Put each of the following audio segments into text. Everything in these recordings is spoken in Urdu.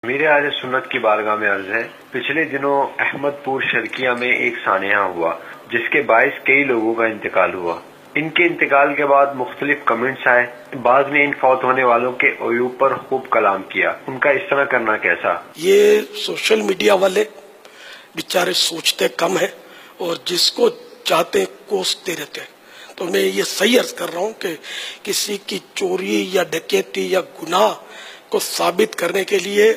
میرے اہل سنت کی بارگاہ میں عرض ہے، پچھلے دنوں احمد پور شرقیہ میں ایک سانحہ ہوا جس کے باعث کئی لوگوں کا انتقال ہوا۔ ان کے انتقال کے بعد مختلف کمنٹس آئے، بعض نے ان فوت ہونے والوں کے عیوب پر خوب کلام کیا۔ ان کا اس طرح کرنا کیسا؟ یہ سوشل میڈیا والے بیچارے سوچتے کم ہیں اور جس کو چاہتے کوستے رہتے ہیں۔ تو میں یہ صحیح عرض کر رہا ہوں کہ کسی کی چوری یا ڈکیتی یا گناہ کو ثابت کرنے کے لیے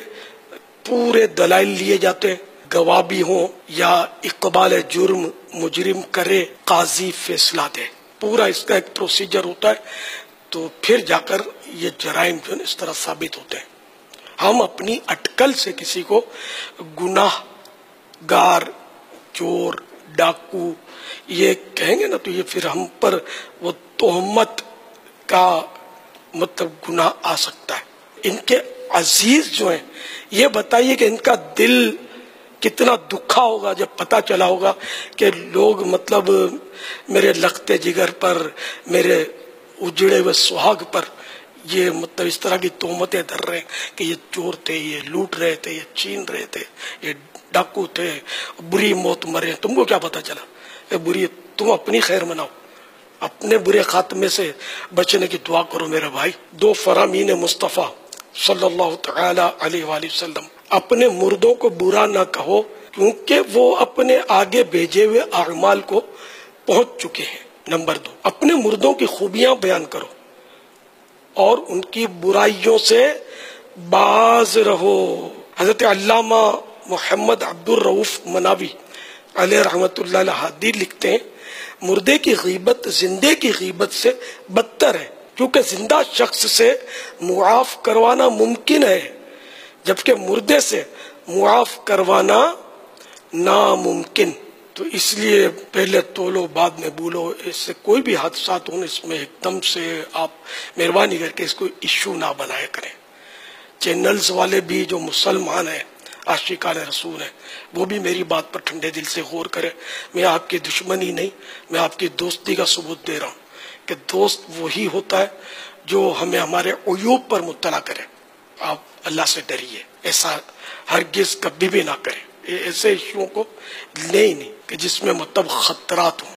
پورے دلائل لیے جاتے ہیں، گواہ بھی ہوں یا اقبال جرم مجرم کرے قاضی فیصلہ دے، پورا اس کا ایک پروسیجر ہوتا ہے، تو پھر جا کر یہ جرائم جو اس طرح ثابت ہوتے ہیں۔ ہم اپنی اٹکل سے کسی کو گناہ گار، چور، ڈاکو یہ کہیں گے نا تو یہ پھر ہم پر وہ تہمت کا مطلب گناہ آ سکتا ہے۔ ان کے عزیز جو ہیں، یہ بتائیے کہ ان کا دل کتنا دکھا ہوگا جب پتا چلا ہوگا کہ لوگ مطلب میرے لختے جگر پر، میرے اجڑے ہوئے سہاگ پر یہ مطلب اس طرح کی تہمتیں دھر رہے ہیں کہ یہ چور تھے، یہ لوٹ رہے تھے، یہ چھین رہے تھے، یہ ڈاکو تھے، بری موت مرے۔ تم کو کیا پتا چلا؟ بری، تم اپنی خیر مناؤ، اپنے برے خاتمے سے بچنے کی دعا کرو میرے بھائی۔ دو فرامین مصطفیٰ صلی اللہ تعالی علیہ وآلہ وسلم، اپنے مردوں کو برا نہ کہو کیونکہ وہ اپنے آگے بھیجے ہوئے اعمال کو پہنچ چکے ہیں۔ نمبر 2، اپنے مردوں کی خوبیاں بیان کرو اور ان کی برائیوں سے باز رہو۔ حضرت علامہ محمد عبد الرؤف مناوی علیہ رحمت اللہ الہادی لکھتے ہیں، مردے کی غیبت زندے کی غیبت سے بدتر ہے، کیونکہ زندہ شخص سے معاف کروانا ممکن ہے جبکہ مردے سے معاف کروانا ناممکن۔ تو اس لیے پہلے تولو بعد میں بولو، اس سے کوئی بھی حادثات ہوں اس میں ایک دم سے آپ مہربانی کر کے اس کو ایشو نہ بنایا کریں۔ چینلز والے بھی جو مسلمان ہیں، عاشقان رسول ہیں، وہ بھی میری بات پر ٹھنڈے دل سے غور کریں۔ میں آپ کی دشمنی نہیں، میں آپ کی دوستی کا ثبوت دے رہا ہوں کہ دوست وہی ہوتا ہے جو ہمیں ہمارے عیوب پر مطلع کرے۔ آپ اللہ سے ڈریے، ایسا ہرگز کبھی بھی نہ کریں، ایسے ایشوؤں کو لیں ہی نہیں کہ جس میں مطلب خطرات ہوں۔